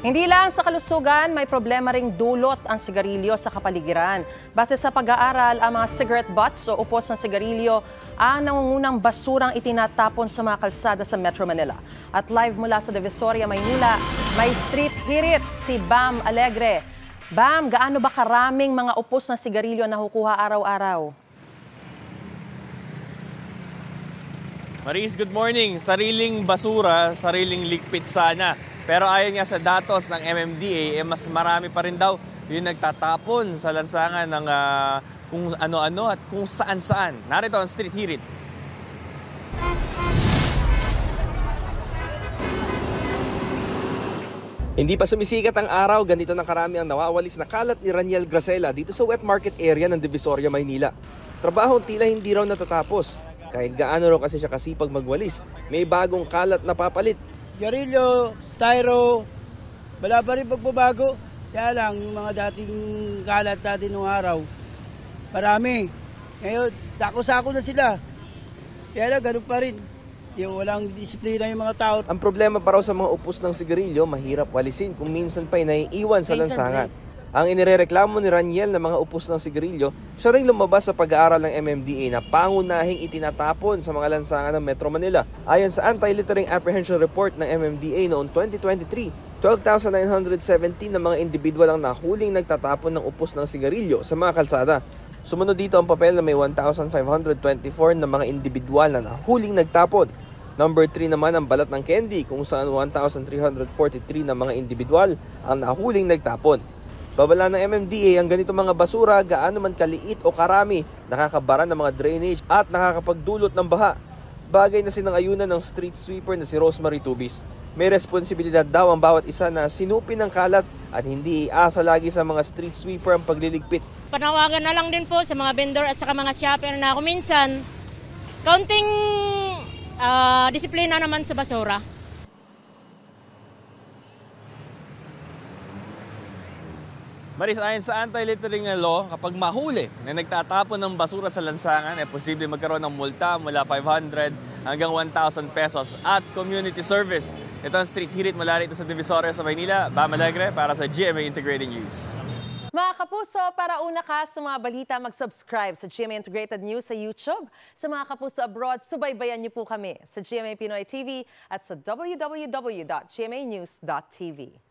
Hindi lang sa kalusugan, may problema ring dulot ang sigarilyo sa kapaligiran. Base sa pag-aaral, ang mga cigarette butts o upos ng sigarilyo ang nangungunang basurang itinatapon sa mga kalsada sa Metro Manila. At live mula sa Divisoria, Maynila, may street hirit si Bam Alegre. Bam, gaano ba karaming mga upos ng sigarilyo na nakukuha araw-araw? Maris, good morning. Sariling basura, sariling ligpit sana. Pero ayon nga sa datos ng MMDA, mas marami pa rin daw yung nagtatapon sa lansangan ng kung ano-ano at kung saan-saan. Narito ang street hirit. Hindi pa sumisikat ang araw, ganito na karami ang nawawalis na kalat ni Raniel Gracela dito sa wet market area ng Divisoria, Maynila. Trabaho tila hindi raw natatapos. Kahit gaano raw kasi siya kasipag magwalis, may bagong kalat na papalit. Sigarilyo, styro, wala pa rin pagbabago. Kaya lang, yung mga dating kalat natin nung araw, marami. Ngayon, sako-sako na sila. Kaya lang, ganun pa rin. Yung walang disiplina yung mga tao. Ang problema pa raw sa mga upos ng sigarilyo, mahirap walisin kung minsan pa'y naiiwan sa lansangan. Ang inirereklamo ni Raniel na mga upos ng sigarilyo, siya rin lumabas sa pag-aaral ng MMDA na pangunahing itinatapon sa mga lansangan ng Metro Manila. Ayon sa Anti-Littering Apprehension Report ng MMDA noong 2023, 12,917 na mga individual ang nahuling nagtatapon ng upos ng sigarilyo sa mga kalsada. Sumunod dito ang papel na may 1,524 na mga individual na nahuling nagtapon. Number 3 naman ang balat ng candy kung saan 1,343 na mga individual ang nahuling nagtapon. Babala ng MMDA ang ganito mga basura gaano man kaliit o karami, nakakabara ng mga drainage at nakakapagdulot ng baha. Bagay na sinangayunan ng street sweeper na si Rosemary Tubis. May responsibilidad daw ang bawat isa na sinupin ng kalat at hindi iasa lagi sa mga street sweeper ang pagliligpit. Panawagan na lang din po sa mga vendor at saka mga shopper na kung minsan, kaunting disiplina naman sa basura. Maris, ayon sa anti-littering law, kapag mahuli na nagtatapon ng basura sa lansangan, posible magkaroon ng multa mula 500 hanggang 1,000 pesos at community service. Ito ang street hirit mula rito sa Divisoria sa Maynila. Bam Alegre para sa GMA Integrated News. Mga kapuso, para una ka sa mga balita, mag-subscribe sa GMA Integrated News sa YouTube. Sa mga kapuso abroad, subaybayan niyo po kami sa GMA Pinoy TV at sa www.gmanews.tv.